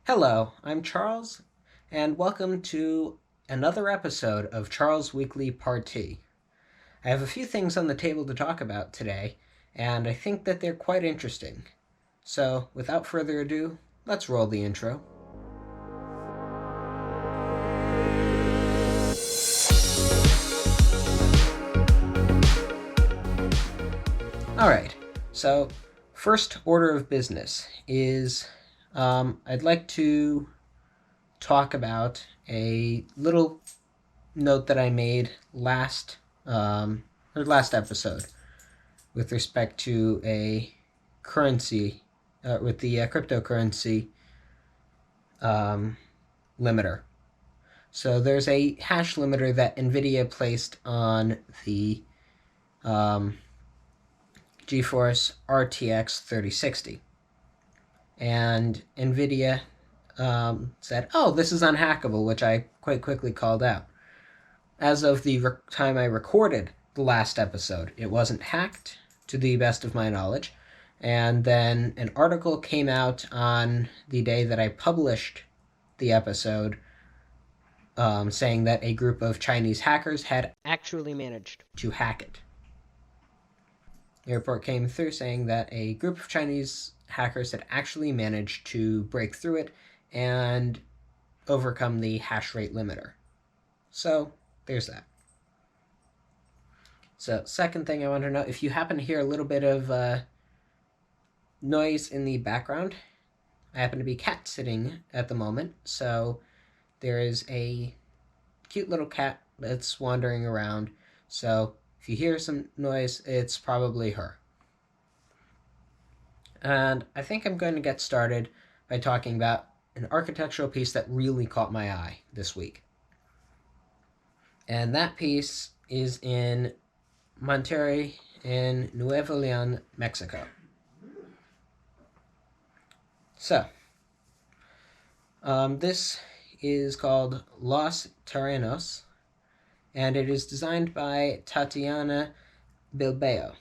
Hello, I'm Charles, and welcome to another episode of Charles Weekly Parti. I have a few things on the table to talk about today, and I think that they're quite interesting. So, without further ado, let's roll the intro. Alright, so first order of business is I'd like to talk about a little note that I made last episode with respect to a currency, with the cryptocurrency limiter. So there's a hash limiter that NVIDIA placed on the GeForce RTX 3060. And NVIDIA said, oh, this is unhackable, which I quite quickly called out. As of the time I recorded the last episode, it wasn't hacked, to the best of my knowledge. And then an article came out on the day that I published the episode saying that a group of Chinese hackers had actually managed to hack it. The report came through saying that a group of Chinese hackers had actually managed to break through it and overcome the hash rate limiter. So there's that. So second thing I want to know, if you happen to hear a little bit of noise in the background, I happen to be cat sitting at the moment, so there is a cute little cat that's wandering around. So if you hear some noise, it's probably her. And I think I'm going to get started by talking about an architectural piece that really caught my eye this week. And that piece is in Monterrey in Nuevo Leon, Mexico. So, this is called Los Terrenos, and it is designed by Tatiana Bilbao.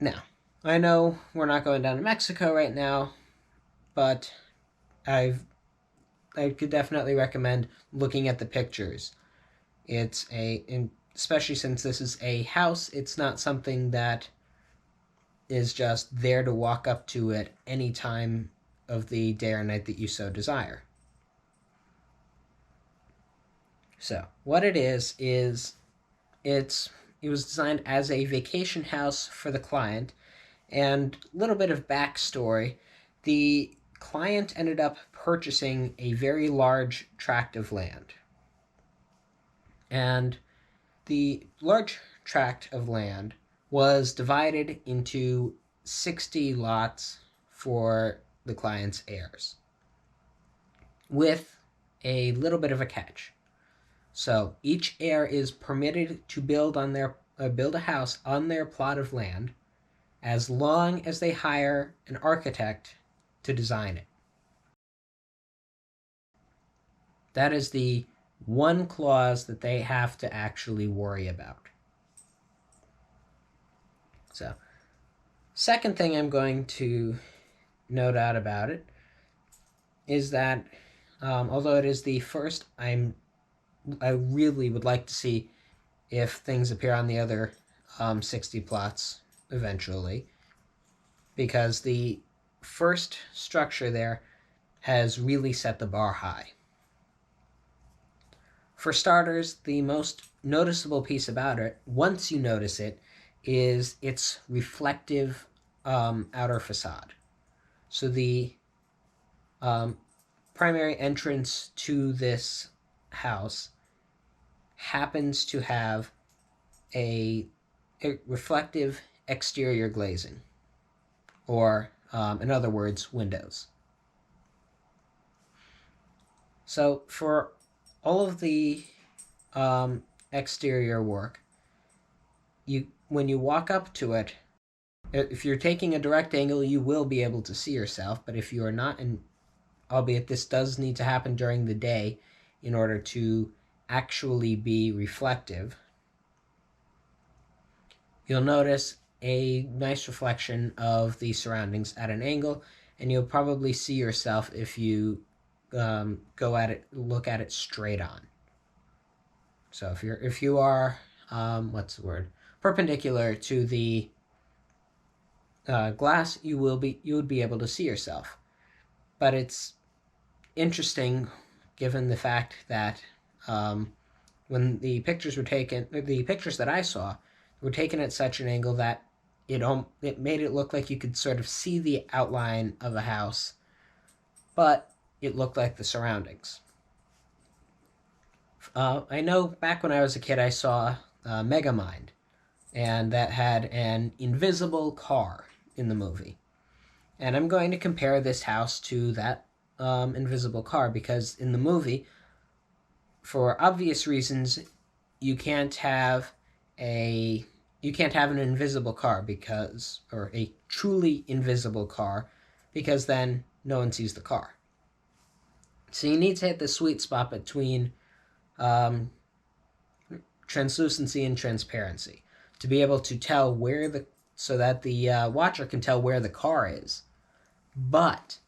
Now, I know we're not going down to Mexico right now, but I could definitely recommend looking at the pictures. It's especially since this is a house, it's not something that is just there to walk up to at any time of the day or night that you so desire. So, what it is it was designed as a vacation house for the client, and a little bit of backstory. The client ended up purchasing a very large tract of land. And the large tract of land was divided into 60 lots for the client's heirs, with a little bit of a catch. So each heir is permitted to build a house on their plot of land as long as they hire an architect to design it. That is the one clause that they have to actually worry about. So, second thing I'm going to note out about it is that although it is the first, I really would like to see if things appear on the other 60 plots eventually, because the first structure there has really set the bar high. For starters, the most noticeable piece about it, once you notice it, is its reflective outer facade. So the primary entrance to this house happens to have a reflective exterior glazing, or in other words, windows. So for all of the exterior work, when you walk up to it, if you're taking a direct angle, you will be able to see yourself, but if you are not, and albeit this does need to happen during the day in order to actually be reflective, you'll notice a nice reflection of the surroundings at an angle, and you'll probably see yourself if you look at it straight on. So if you are what's the word, perpendicular to the glass, you would be able to see yourself. But it's interesting, given the fact that when the pictures that I saw were taken at such an angle that it made it look like you could sort of see the outline of a house, but it looked like the surroundings. I know back when I was a kid, I saw Megamind, and that had an invisible car in the movie. And I'm going to compare this house to that invisible car, because in the movie, for obvious reasons, you can't have an invisible car, or a truly invisible car, because then no one sees the car. So you need to hit the sweet spot between translucency and transparency to be able to tell so that the watcher can tell where the car is, but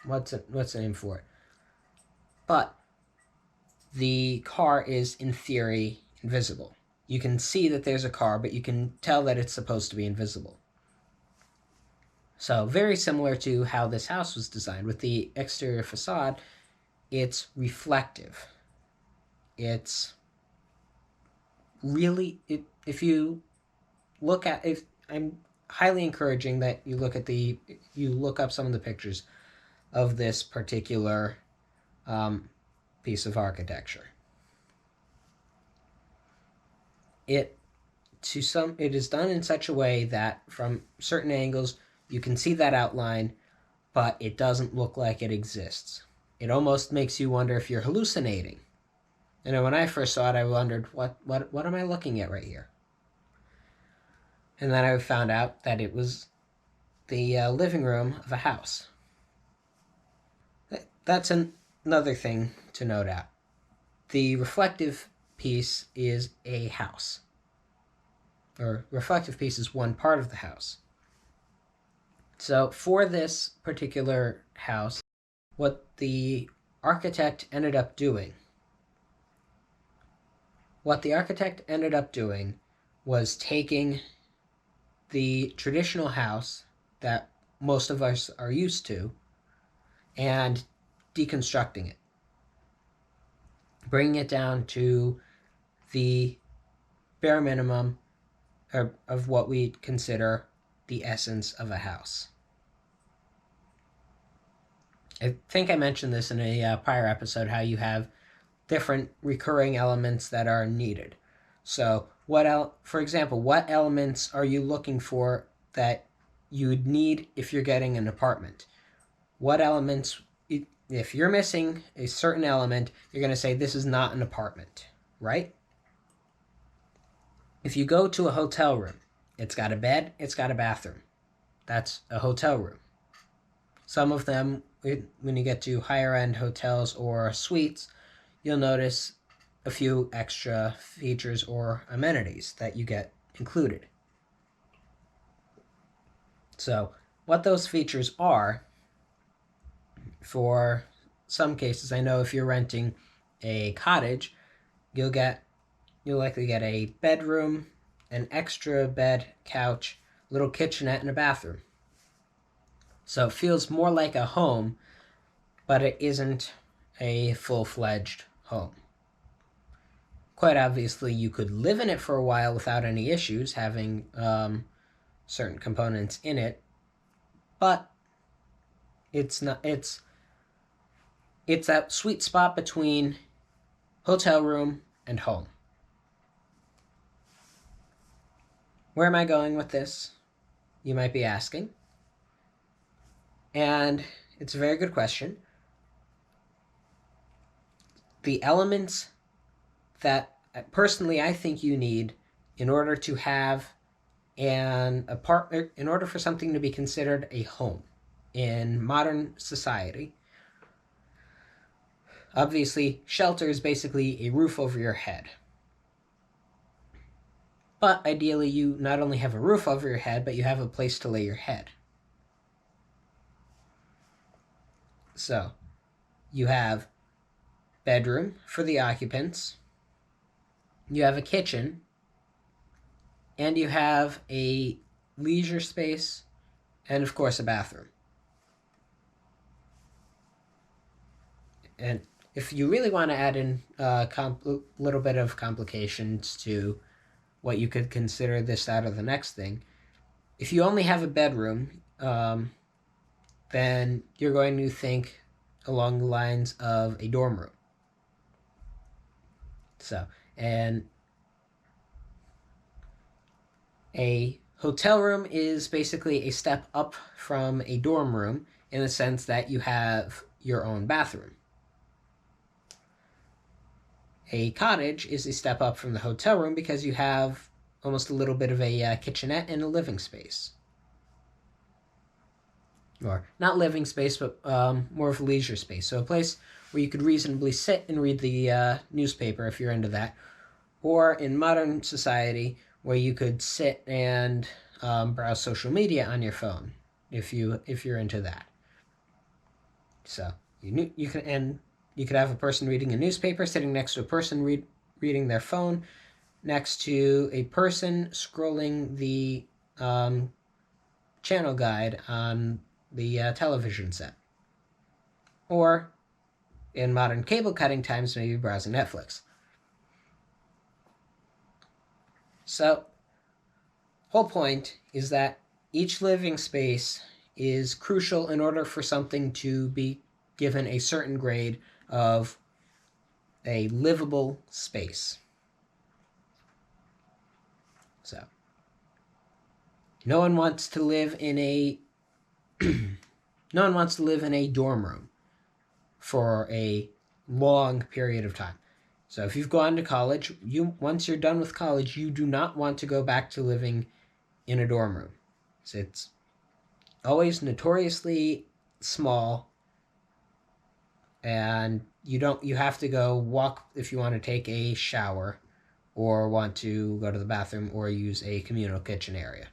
what's the name for it? But the car is in theory invisible. You can see that there's a car, but you can tell that it's supposed to be invisible. So very similar to how this house was designed. With the exterior facade, it's reflective. It's really, if you look at, if I'm highly encouraging that you look up some of the pictures of this particular piece of architecture. It is done in such a way that from certain angles you can see that outline, but it doesn't look like it exists. It almost makes you wonder if you're hallucinating. And when I first saw it, I wondered, what am I looking at right here? And then I found out that it was the living room of a house. That's another thing to note out. The reflective piece is a house. Or reflective piece is one part of the house. So for this particular house, what the architect ended up doing was taking the traditional house that most of us are used to and deconstructing it, bringing it down to the bare minimum of what we consider the essence of a house. I think I mentioned this in a prior episode, how you have different recurring elements that are needed. So for example, what elements are you looking for that you would need if you're getting an apartment? What elements, if you're missing a certain element, you're going to say this is not an apartment, right? If you go to a hotel room, it's got a bed, it's got a bathroom. That's a hotel room. Some of them, when you get to higher end hotels or suites, you'll notice a few extra features or amenities that you get included. So what those features are, for some cases, I know if you're renting a cottage, you'll likely get a bedroom, an extra bed, couch, little kitchenette, and a bathroom. So it feels more like a home, but it isn't a full-fledged home. Quite obviously, you could live in it for a while without any issues, having certain components in it, but it's that sweet spot between hotel room and home. Where am I going with this? You might be asking. And it's a very good question. The elements that personally I think you need in order to have in order for something to be considered a home in modern society. Obviously, shelter is basically a roof over your head. But ideally, you not only have a roof over your head, but you have a place to lay your head. So you have bedroom for the occupants, you have a kitchen, and you have a leisure space, and of course a bathroom. And if you really want to add in a little bit of complications to what you could consider this, that, or the next thing, if you only have a bedroom, then you're going to think along the lines of a dorm room. So, and a hotel room is basically a step up from a dorm room in the sense that you have your own bathroom. A cottage is a step up from the hotel room because you have almost a little bit of a kitchenette and a living space. Or not living space, but more of a leisure space. So a place where you could reasonably sit and read the newspaper if you're into that. Or in modern society, where you could sit and browse social media on your phone if you're into that. So you could have a person reading a newspaper sitting next to a person reading their phone, next to a person scrolling the channel guide on the television set, or in modern cable cutting times, maybe browsing Netflix. So, whole point is that each living space is crucial in order for something to be given a certain grade of a livable space. So, no one wants to live in a no one wants to live in a dorm room for a long period of time. So if you've gone to college, once you're done with college, you do not want to go back to living in a dorm room. So it's always notoriously small, and you have to go walk if you want to take a shower or want to go to the bathroom or use a communal kitchen area.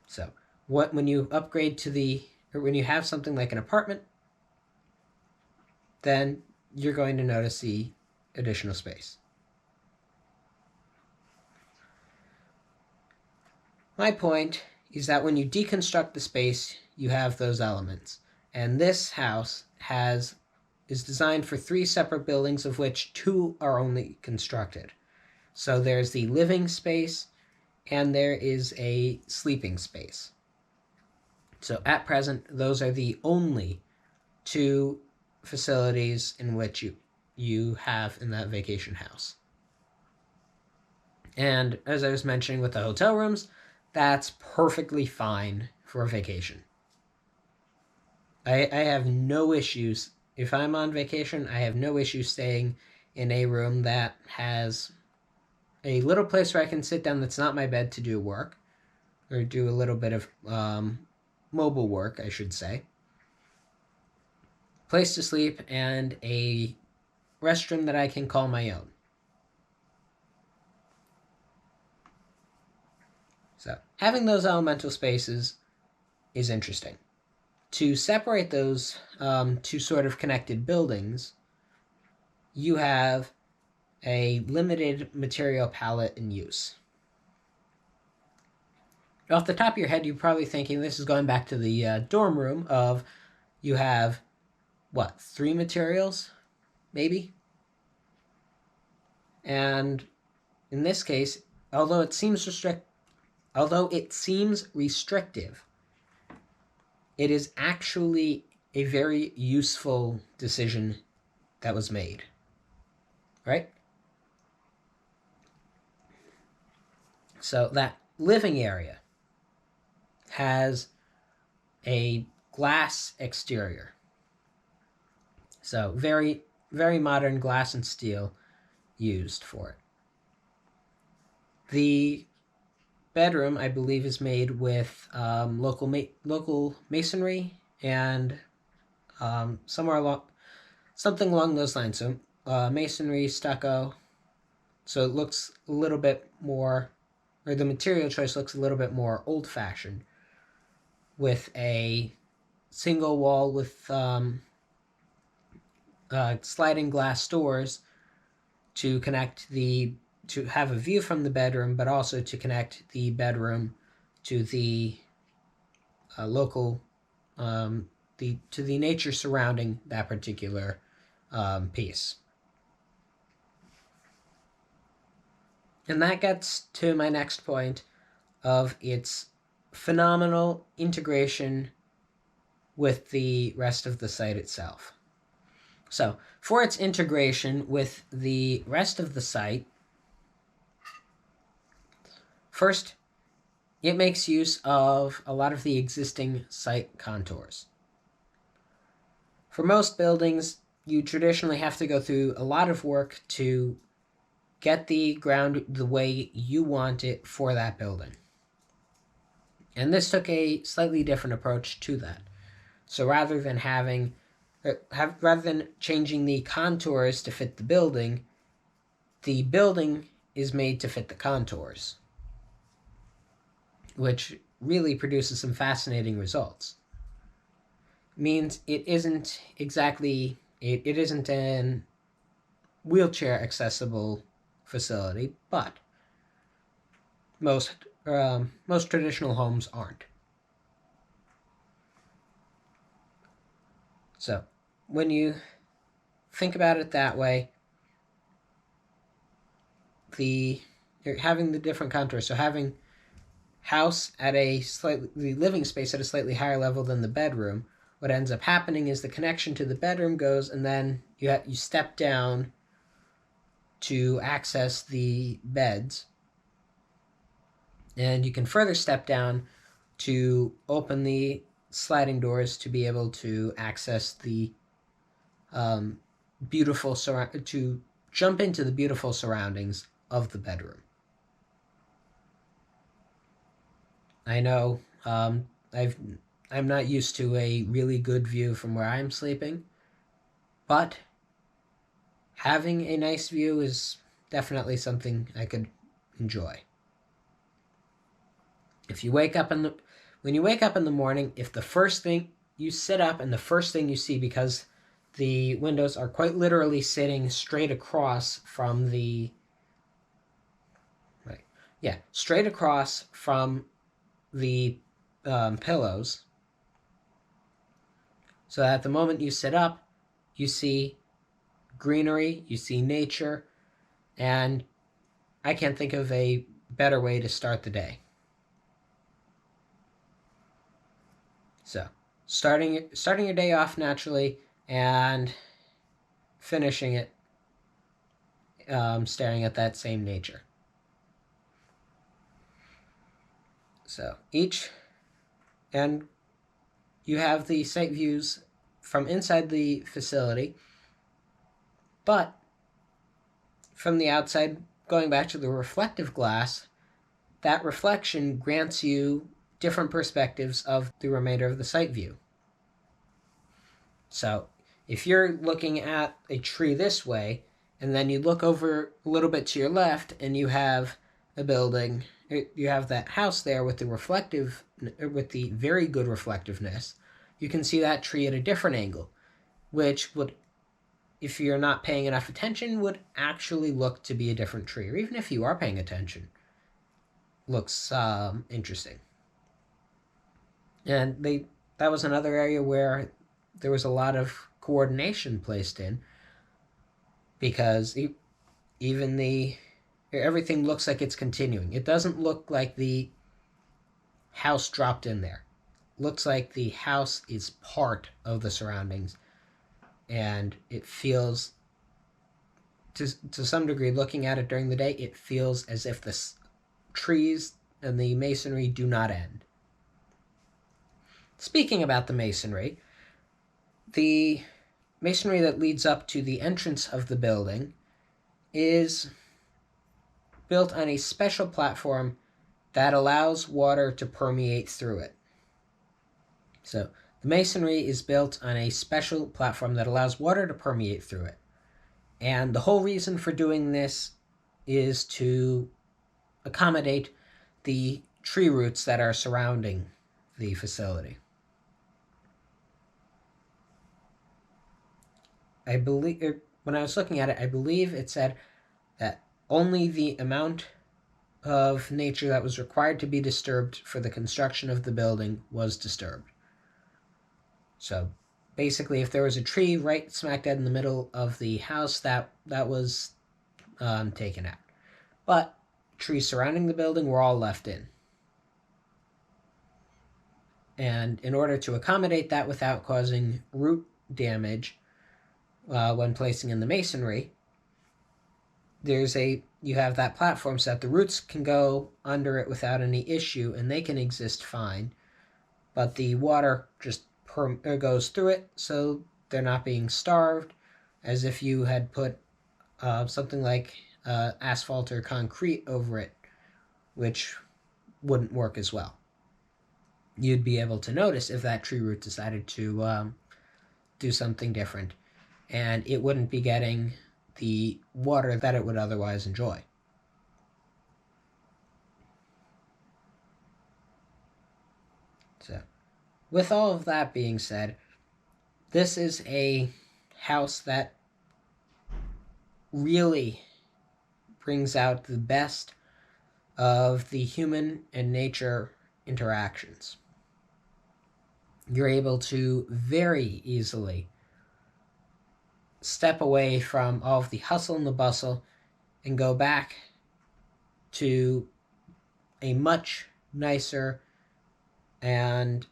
So when you upgrade or when you have something like an apartment, then you're going to notice the additional space. My point is that when you deconstruct the space, you have those elements. And this house is designed for 3 separate buildings, of which 2 are only constructed. So there's the living space, and there is a sleeping space. So at present, those are the only 2 facilities in which you have in that vacation house. And as I was mentioning with the hotel rooms, that's perfectly fine for a vacation. I have no issues. If I'm on vacation, I have no issue staying in a room that has a little place where I can sit down that's not my bed to do work, or do a little bit of mobile work, I should say. Place to sleep, and a restroom that I can call my own. So having those elemental spaces is interesting. To separate those 2 sort of connected buildings, you have a limited material palette in use. Off the top of your head, you're probably thinking this is going back to the dorm room of you have, 3 materials, maybe? And in this case, although it seems restrictive, it is actually a very useful decision that was made, right? So that living area has a glass exterior. So very, very modern glass and steel used for it. The bedroom, I believe, is made with local masonry and something along those lines. So masonry, stucco. So it looks a little bit more, or the material choice looks a little bit more old-fashioned, with a single wall with sliding glass doors to have a view from the bedroom, but also to connect the bedroom to the local to the nature surrounding that particular piece. And that gets to my next point of its phenomenal integration with the rest of the site itself. So, for its integration with the rest of the site, first, it makes use of a lot of the existing site contours. For most buildings, you traditionally have to go through a lot of work to get the ground the way you want it for that building. And this took a slightly different approach to that. So rather than changing the contours to fit the building is made to fit the contours, which really produces some fascinating results. Means it isn't an wheelchair accessible facility, but most traditional homes aren't. So when you think about it that way, you're having the different contours. So having the living space at a slightly higher level than the bedroom, what ends up happening is the connection to the bedroom goes, and then you step down to access the beds, and you can further step down to open the sliding doors to be able to access the to jump into the beautiful surroundings of the bedroom. I know I'm not used to a really good view from where I'm sleeping, but having a nice view is definitely something I could enjoy. When you wake up in the morning, if the first thing you sit up and the first thing you see, because the windows are quite literally sitting straight across from the pillows, so that at the moment you sit up, you see greenery, you see nature, and I can't think of a better way to start the day. So, starting your day off naturally and finishing it staring at that same nature. So and you have the site views from inside the facility, but from the outside, going back to the reflective glass, that reflection grants you different perspectives of the remainder of the site view. So if you're looking at a tree this way, and then you look over a little bit to your left, and you have a building, you have that house there with the very good reflectiveness, you can see that tree at a different angle, which would, if you're not paying enough attention, would actually look to be a different tree, or even if you are paying attention, looks interesting. And that was another area where there was a lot of coordination placed in, because everything looks like it's continuing. It doesn't look like the house dropped in there. It looks like the house is part of the surroundings, and it feels, to some degree, looking at it during the day, it feels as if the trees and the masonry do not end. Speaking about the masonry that leads up to the entrance of the building is built on a special platform that allows water to permeate through it. So the masonry is built on a special platform that allows water to permeate through it. And the whole reason for doing this is to accommodate the tree roots that are surrounding the facility. I believe when I was looking at it, I believe it said that only the amount of nature that was required to be disturbed for the construction of the building was disturbed. So basically, if there was a tree right smack dead in the middle of the house, that was taken out. But trees surrounding the building were all left in. And in order to accommodate that without causing root damage when placing in the masonry, you have that platform so that the roots can go under it without any issue and they can exist fine, but the water just goes through it, so they're not being starved, as if you had put something like asphalt or concrete over it, which wouldn't work as well. You'd be able to notice if that tree root decided to do something different, and it wouldn't be getting the water that it would otherwise enjoy. So, with all of that being said, this is a house that really brings out the best of the human and nature interactions. You're able to very easily step away from all of the hustle and the bustle and go back to a much nicer and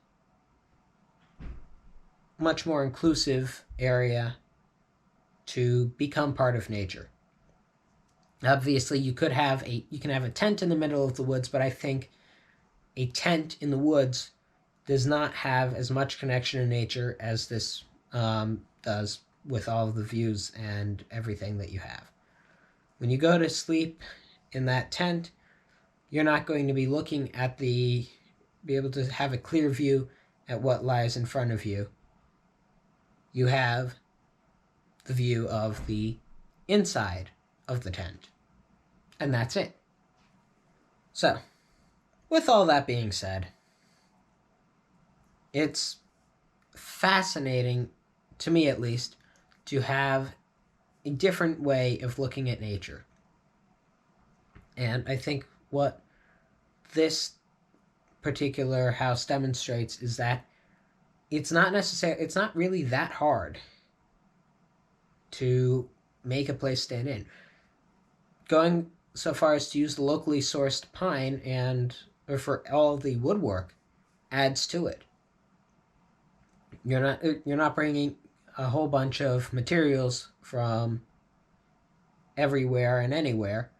much more inclusive area to become part of nature. Obviously, you can have a tent in the middle of the woods, but I think a tent in the woods does not have as much connection to nature as this does with all of the views and everything that you have. When you go to sleep in that tent, you're not going to be looking at be able to have a clear view at what lies in front of you. You have the view of the inside of the tent, and that's it. So, with all that being said, it's fascinating, to me at least, to have a different way of looking at nature. And I think what this particular house demonstrates is that it's not really that hard to make a place stand in. Going so far as to use the locally sourced pine or for all the woodwork adds to it. You're not bringing a whole bunch of materials from everywhere and anywhere.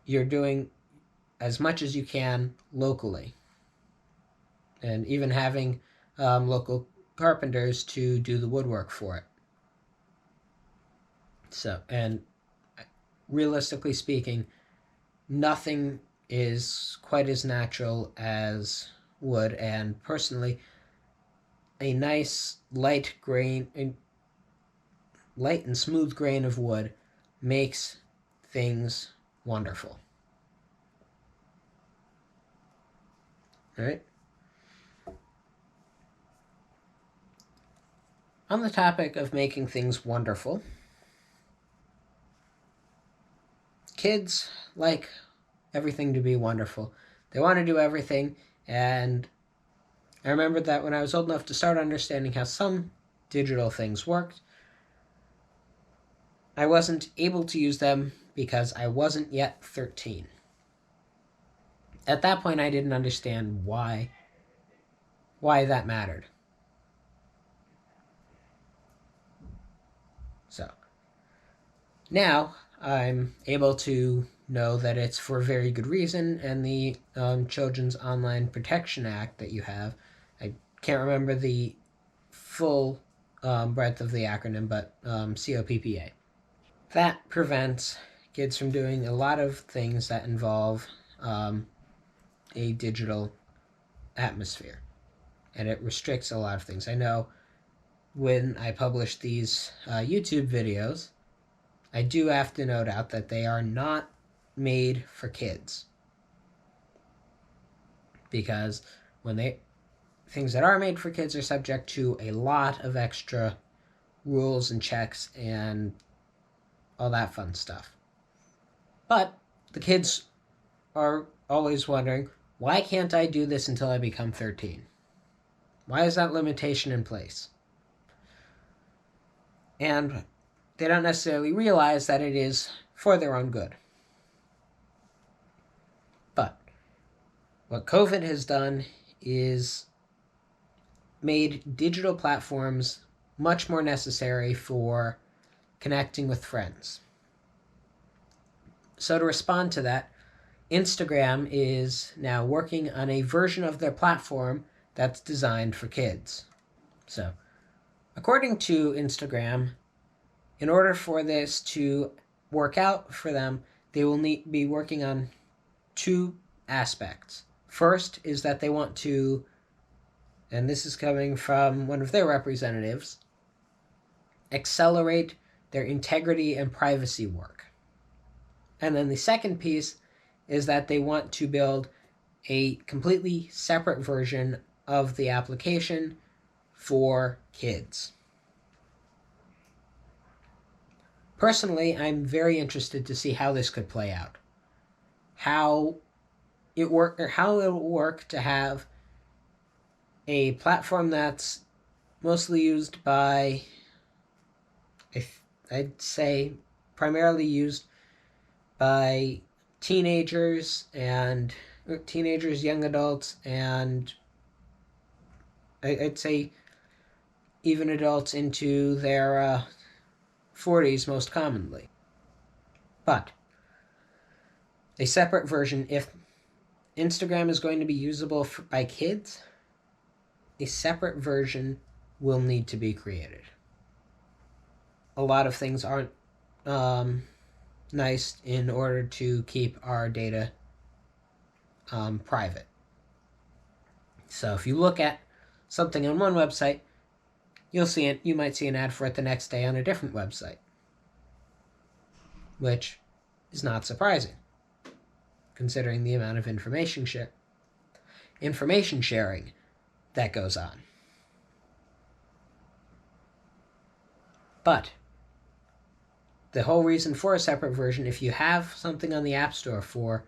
You're doing as much as you can locally, and even having local carpenters to do the woodwork for it. So, and realistically speaking, nothing is quite as natural as wood, and personally, a nice light and smooth grain of wood makes things wonderful. All right. On the topic of making things wonderful, kids like everything to be wonderful. They want to do everything, and I remember that when I was old enough to start understanding how some digital things worked, I wasn't able to use them because I wasn't yet 13. At that point, I didn't understand why that mattered. So, now I'm able to know that it's for a very good reason, and the Children's Online Protection Act that you have, I can't remember the full breadth of the acronym, but COPPA. That prevents kids from doing a lot of things that involve a digital atmosphere, and it restricts a lot of things. I know when I publish these YouTube videos, I do have to note out that they are not made for kids, because things that are made for kids are subject to a lot of extra rules and checks and all that fun stuff. But the kids are always wondering, why can't I do this until I become 13? Why is that limitation in place? And they don't necessarily realize that it is for their own good. But what COVID has done is made digital platforms much more necessary for connecting with friends. So to respond to that, Instagram is now working on a version of their platform that's designed for kids. So, according to Instagram, in order for this to work out for them, they will be working on two aspects. First is that they want to, and this is coming from one of their representatives, accelerate their integrity and privacy work. And then the second piece is that they want to build a completely separate version of the application for kids. Personally, I'm very interested to see how this could play out. How it will work to have a platform that's mostly used by, I'd say, primarily used by teenagers, young adults, and I'd say even adults into their 40s most commonly. But a separate version, if Instagram is going to be usable by kids, a separate version will need to be created. A lot of things aren't nice in order to keep our data private. So if you look at something on one website, you might see an ad for it the next day on a different website, which is not surprising, considering the amount of information sharing that goes on. But the whole reason for a separate version, if you have something on the App Store for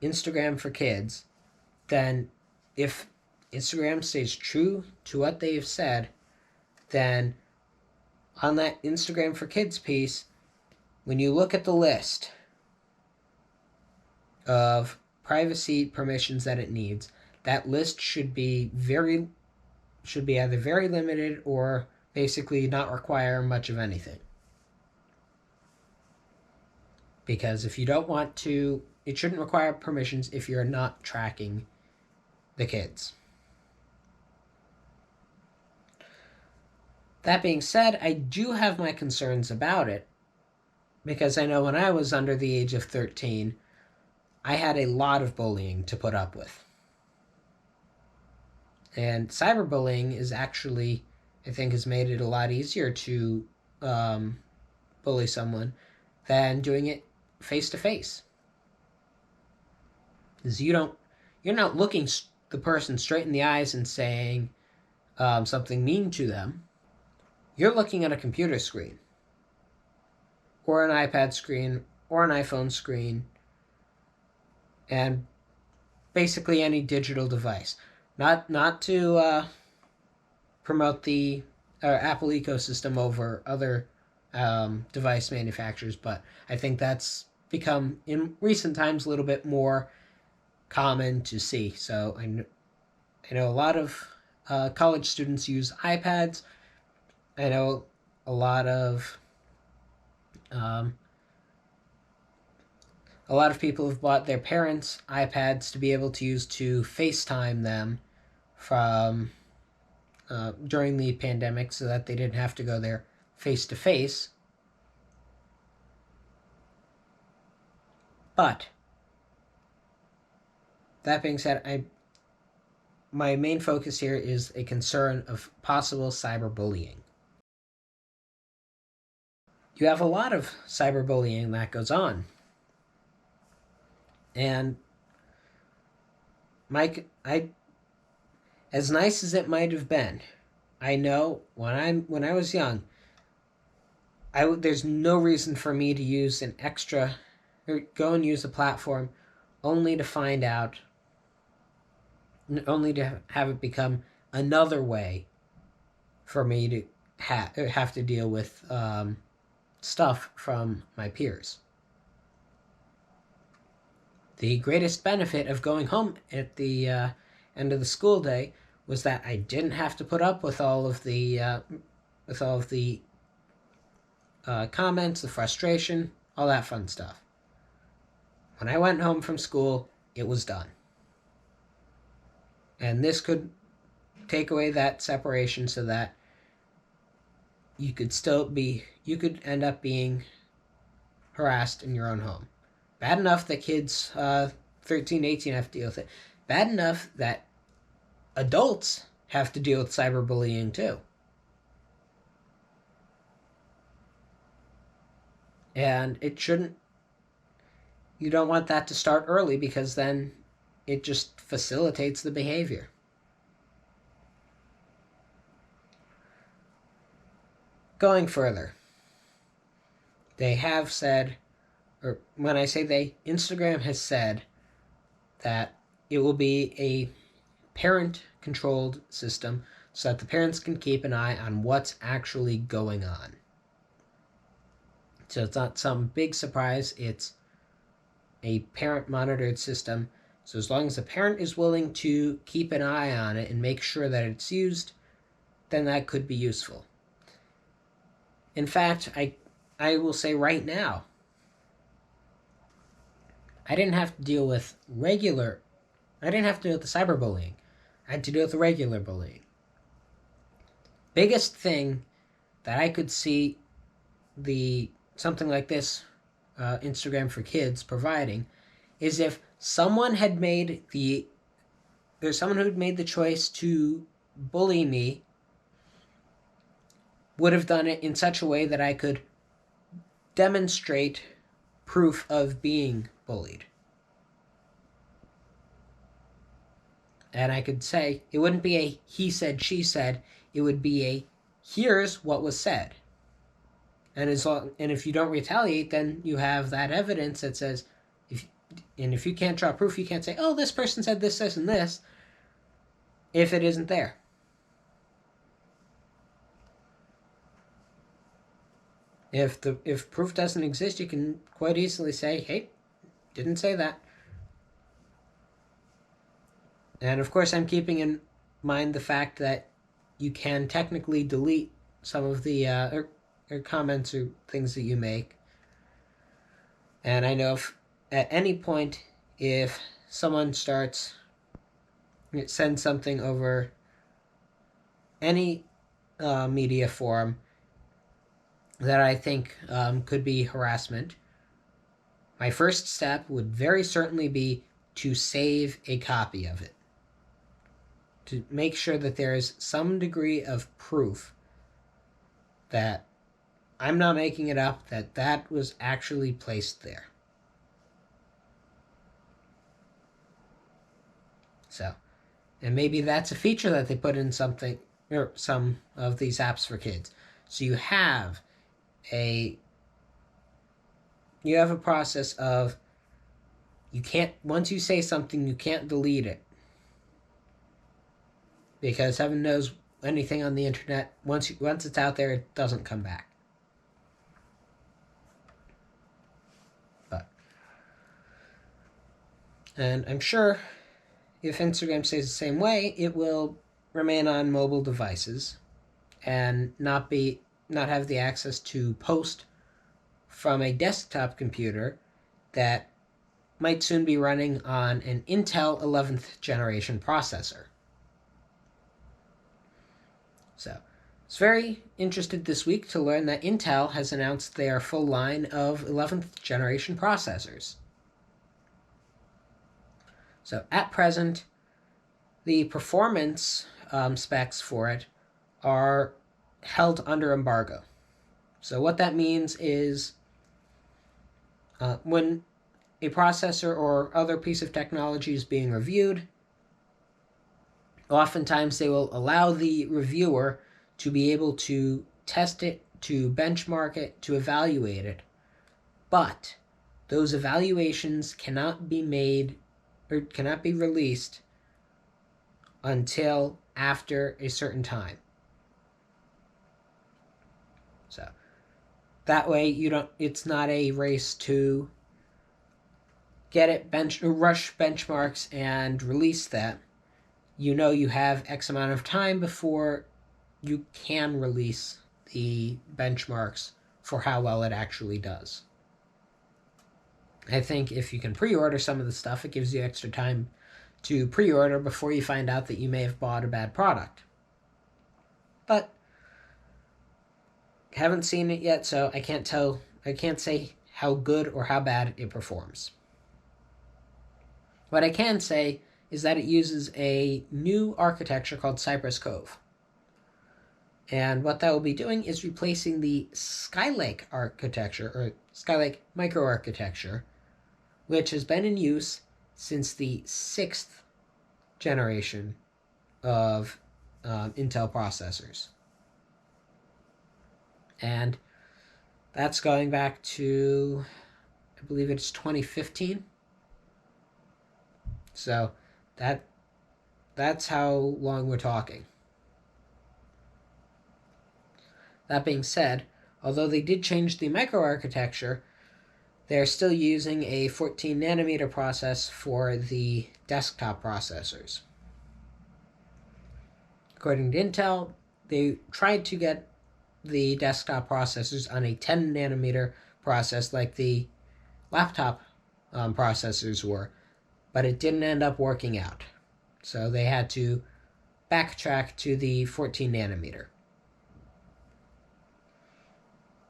Instagram for kids, then if Instagram stays true to what they've said, then on that Instagram for kids piece, when you look at the list of privacy permissions that it needs, that list should be either very limited or basically not require much of anything. Because if you don't want to, it shouldn't require permissions if you're not tracking the kids. That being said, I do have my concerns about it, because I know when I was under the age of 13, I had a lot of bullying to put up with. And cyberbullying is actually, I think, has made it a lot easier to bully someone than doing it face-to-face. Because you're not looking the person straight in the eyes and saying something mean to them. You're looking at a computer screen, or an iPad screen, or an iPhone screen, and basically any digital device. Not to promote the Apple ecosystem over other device manufacturers, but I think that's become in recent times a little bit more common to see. So I know a lot of college students use iPads. I know a lot of people have bought their parents' iPads to be able to use to FaceTime them from during the pandemic, so that they didn't have to go there face to face. But that being said, my main focus here is a concern of possible cyberbullying. You have a lot of cyberbullying that goes on. And Mike, as nice as it might have been, I know when I was young, there's no reason for me to use an extra or go and use a platform only to find out, only to have it become another way for me to have to deal with stuff from my peers. The greatest benefit of going home at the end of the school day was that I didn't have to put up with all of the comments, the frustration, all that fun stuff. When I went home from school, it was done. And this could take away that separation so that you could end up being harassed in your own home. Bad enough that kids 13, 18 have to deal with it. Bad enough that adults have to deal with cyberbullying too. And you don't want that to start early, because then it just facilitates the behavior. Going further, they have said, or when I say they, Instagram has said that it will be a parent-controlled system so that the parents can keep an eye on what's actually going on. So it's not some big surprise, it's a parent-monitored system. So as long as the parent is willing to keep an eye on it and make sure that it's used, then that could be useful. In fact, I will say right now, I didn't have to deal with the cyberbullying. I had to deal with the regular bullying. Biggest thing that I could see something like this, Instagram for Kids, providing, is if someone who'd made the choice to bully me would have done it in such a way that I could demonstrate proof of being bullied. And I could say, it wouldn't be a he said, she said, it would be a here's what was said. And if you don't retaliate, then you have that evidence that says, if you can't draw proof, you can't say, oh, this person said this, this, and this, if it isn't there. If proof doesn't exist, you can quite easily say, hey, didn't say that. And of course, I'm keeping in mind the fact that you can technically delete some of the or comments or things that you make. And I know if at any point, if someone sends something over any media forum that I think could be harassment, my first step would very certainly be to save a copy of it, to make sure that there is some degree of proof that I'm not making it up, that was actually placed there. So, and maybe that's a feature that they put in some of these apps for kids. So you have a process of, once you say something, you can't delete it. Because heaven knows anything on the internet, once it's out there, it doesn't come back. And I'm sure if Instagram stays the same way, it will remain on mobile devices and not have the access to post from a desktop computer that might soon be running on an Intel 11th generation processor. So, I was very interested this week to learn that Intel has announced their full line of 11th generation processors. So at present, the performance specs for it are held under embargo. So what that means is when a processor or other piece of technology is being reviewed, oftentimes they will allow the reviewer to be able to test it to benchmark it, to evaluate it, but those evaluations cannot be made or cannot be released until after a certain time. So that way it's not a race to get it rush benchmarks and release that. You have X amount of time before you can release the benchmarks for how well it actually does. I think if you can pre-order some of the stuff, it gives you extra time to pre-order before you find out that you may have bought a bad product. But haven't seen it yet, so I can't say how good or how bad it performs. What I can say is that it uses a new architecture called Cypress Cove. And what that will be doing is replacing the Skylake architecture, or Skylake microarchitecture, which has been in use since the 6th generation of Intel processors. And that's going back to, I believe it's 2015. So that's how long we're talking. That being said, although they did change the microarchitecture, they're still using a 14 nanometer process for the desktop processors. According to Intel, they tried to get the desktop processors on a 10 nanometer process like the laptop processors were, but it didn't end up working out. So they had to backtrack to the 14 nanometer.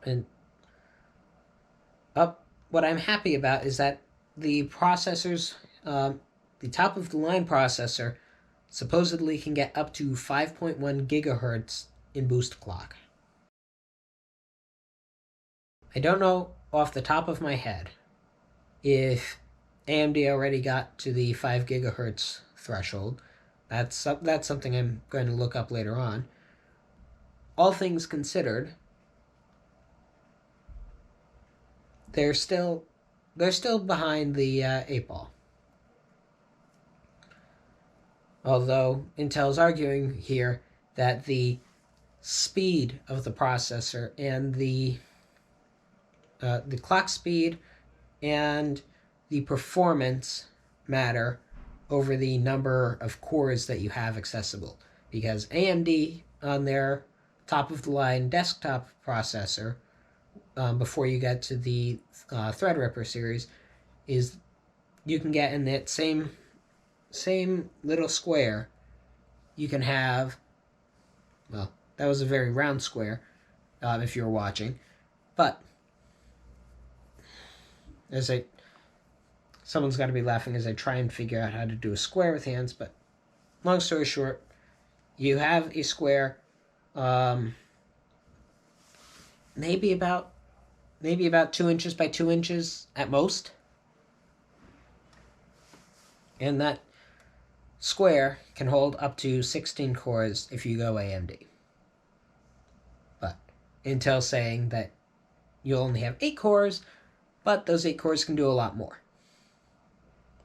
And what I'm happy about is that the processors, the top of the line processor, supposedly can get up to 5.1 gigahertz in boost clock. I don't know off the top of my head if AMD already got to the 5 gigahertz threshold. That's something I'm going to look up later on. All things considered, they're still behind the 8 ball. Although Intel's arguing here that the speed of the processor and the clock speed and the performance matter over the number of cores that you have accessible. Because AMD on their top-of-the-line desktop processor, before you get to the Threadripper series, is you can get in that same little square, you can have, well, that was a very round square, if you were watching, but someone's got to be laughing as I try and figure out how to do a square with hands, but long story short, you have a square, maybe about 2 inches by 2 inches at most, and that square can hold up to 16 cores if you go AMD. But Intel's saying that you'll only have 8 cores, but those 8 cores can do a lot more.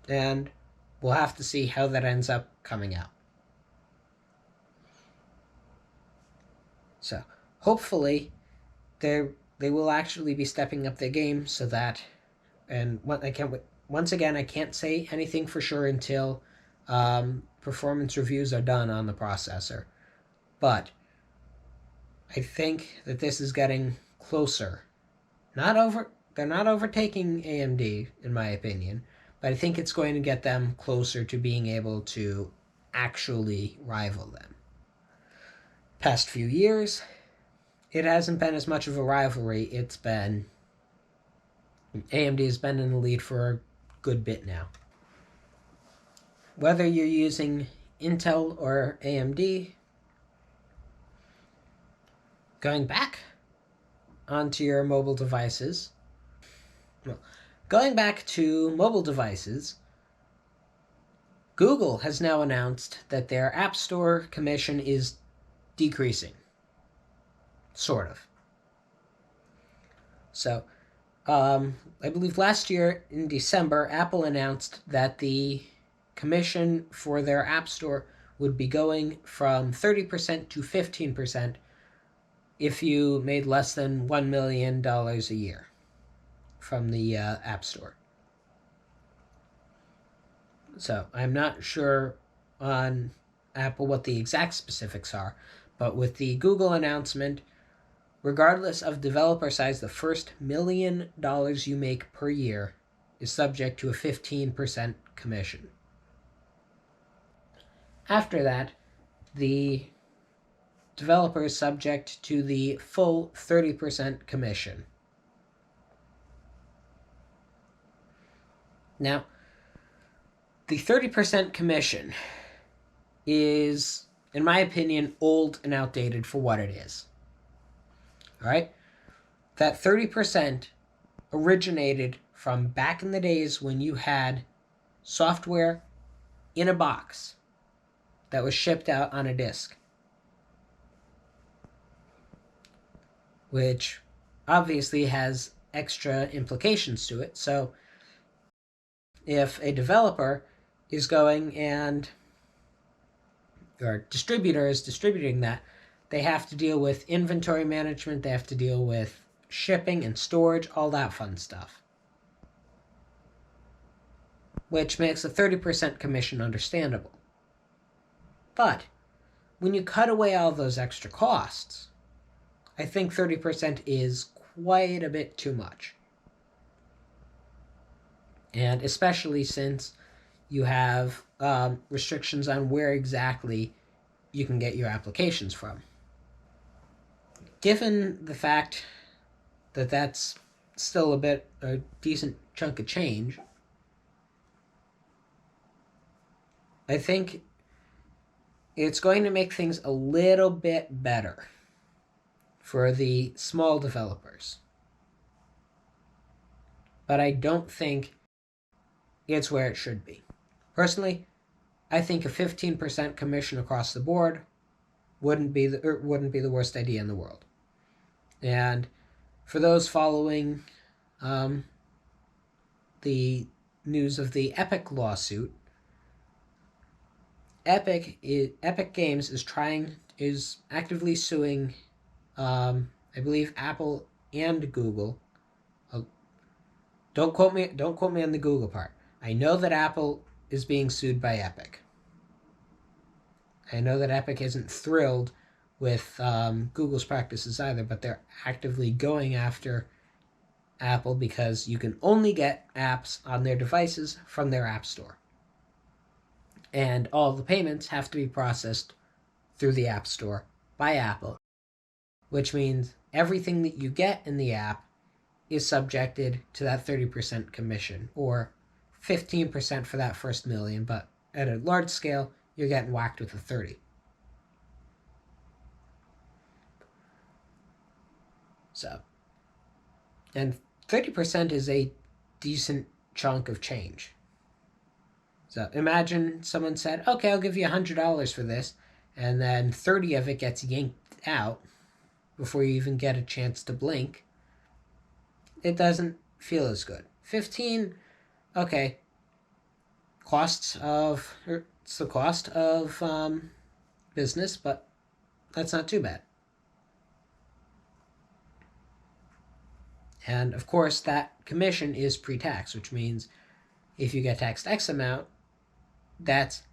And we'll have to see how that ends up coming out. So hopefully they will actually be stepping up their game so that, and once again, I can't say anything for sure until performance reviews are done on the processor. But I think that this is getting closer. They're not overtaking AMD, in my opinion, but I think it's going to get them closer to being able to actually rival them. Past few years, it hasn't been as much of a rivalry. AMD has been in the lead for a good bit now. Whether you're using Intel or AMD, going back onto your mobile devices, Google has now announced that their App Store commission is decreasing. Sort of. So, I believe last year in December, Apple announced that the commission for their App Store would be going from 30% to 15% if you made less than $1 million a year from the App Store. So I'm not sure on Apple what the exact specifics are, but with the Google announcement, regardless of developer size, the first $1 million you make per year is subject to a 15% commission. After that, the developer is subject to the full 30% commission. Now, the 30% commission is, in my opinion, old and outdated for what it is. All right? That 30% originated from back in the days when you had software in a box that was shipped out on a disk, which obviously has extra implications to it. So if a developer is going and or distributor is distributing that, they have to deal with inventory management, they have to deal with shipping and storage, all that fun stuff, which makes a 30% commission understandable. But when you cut away all those extra costs, I think 30% is quite a bit too much. And especially since you have restrictions on where exactly you can get your applications from. Given the fact that that's still a decent chunk of change, I think it's going to make things a little bit better for the small developers. But I don't think it's where it should be. Personally, I think a 15% commission across the board wouldn't be the worst idea in the world. And for those following the news of the Epic lawsuit, Epic Games is actively suing, I believe, Apple and Google. Don't quote me on the Google part. I know that Apple is being sued by Epic. I know that Epic isn't thrilled with Google's practices either, but they're actively going after Apple because you can only get apps on their devices from their App Store. And all the payments have to be processed through the App Store by Apple, which means everything that you get in the app is subjected to that 30% commission, or 15% for that first million, but at a large scale, you're getting whacked with a 30. So, and 30% is a decent chunk of change. So imagine someone said, okay, I'll give you $100 for this, and then 30 of it gets yanked out before you even get a chance to blink. It doesn't feel as good. 15, okay, it's the cost of business, but that's not too bad. And of course, that commission is pre-tax, which means if you get taxed X amount, that's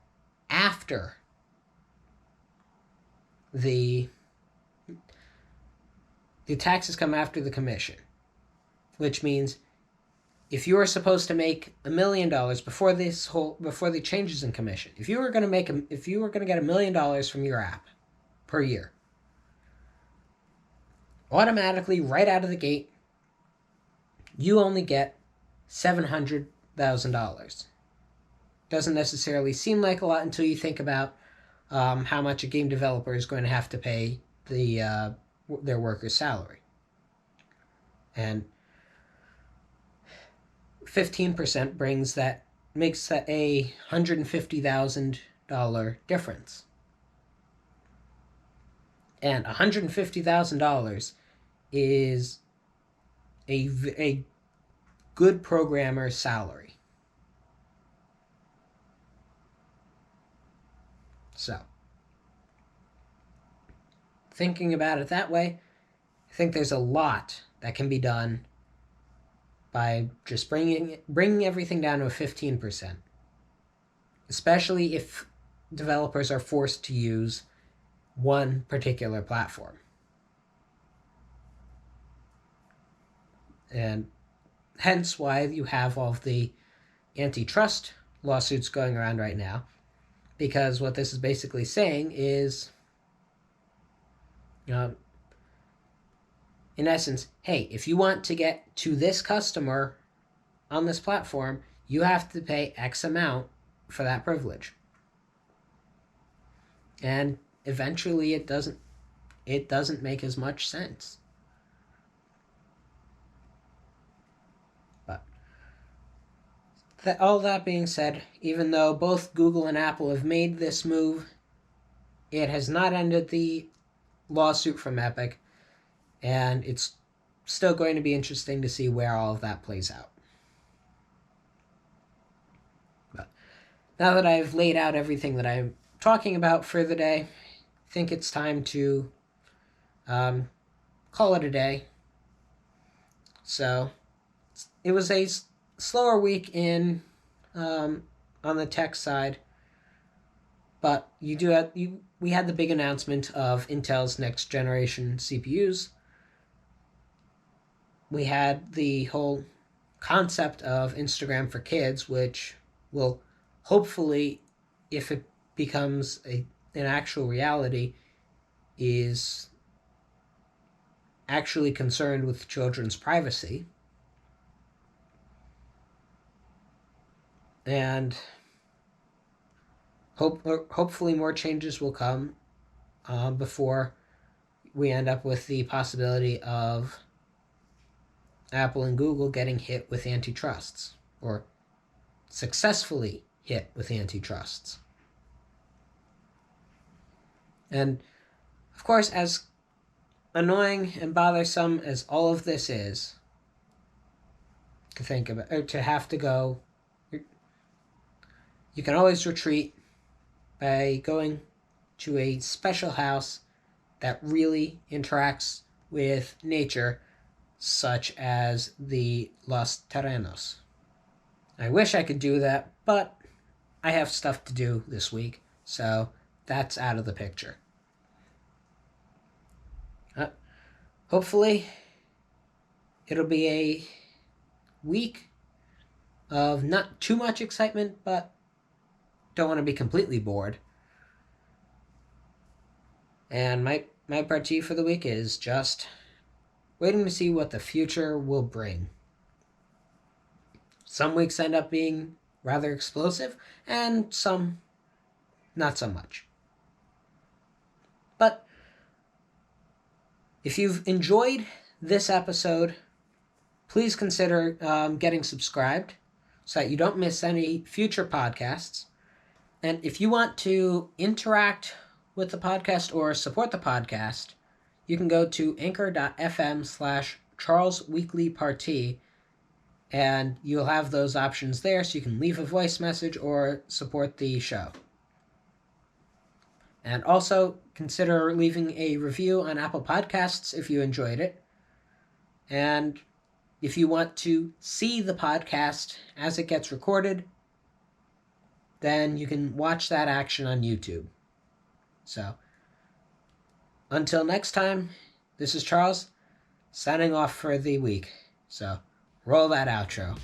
after the taxes come after the commission, which means if you were supposed to make $1 million before the changes in commission, if you were going to get $1 million from your app per year, automatically right out of the gate, you only get $700,000. Doesn't necessarily seem like a lot until you think about how much a game developer is going to have to pay their workers' salary. And 15% makes that a $150,000 difference. And $150,000 is a good programmer's salary. So, thinking about it that way, I think there's a lot that can be done by just bringing everything down to a 15%, especially if developers are forced to use one particular platform. And hence why you have all of the antitrust lawsuits going around right now, because what this is basically saying is, in essence, hey, if you want to get to this customer on this platform, you have to pay X amount for that privilege. And eventually it doesn't make as much sense. But all that being said, even though both Google and Apple have made this move, it has not ended the lawsuit from Epic, and it's still going to be interesting to see where all of that plays out. But now that I've laid out everything that I'm talking about for the day, I think it's time to call it a day. So it was a slower week on the tech side, but we had the big announcement of Intel's next generation CPUs. We had the whole concept of Instagram for kids, which will hopefully, if it becomes an actual reality, is actually concerned with children's privacy. And hopefully more changes will come before we end up with the possibility of Apple and Google getting hit with antitrusts, or successfully hit with antitrusts. And of course, as annoying and bothersome as all of this is, to think about, or to have to go, you can always retreat by going to a special house that really interacts with nature, such as the Los Terrenos. I wish I could do that, but I have stuff to do this week, so that's out of the picture. Hopefully, it'll be a week of not too much excitement, but don't want to be completely bored. And my parti for the week is just waiting to see what the future will bring. Some weeks end up being rather explosive, and some not so much. But if you've enjoyed this episode, please consider getting subscribed so that you don't miss any future podcasts. And if you want to interact with the podcast or support the podcast, you can go to anchor.fm/Charles Weekly Parti, and you'll have those options there, so you can leave a voice message or support the show. And also consider leaving a review on Apple Podcasts if you enjoyed it. And if you want to see the podcast as it gets recorded, then you can watch that action on YouTube. So, until next time, this is Charles, signing off for the week. So, roll that outro.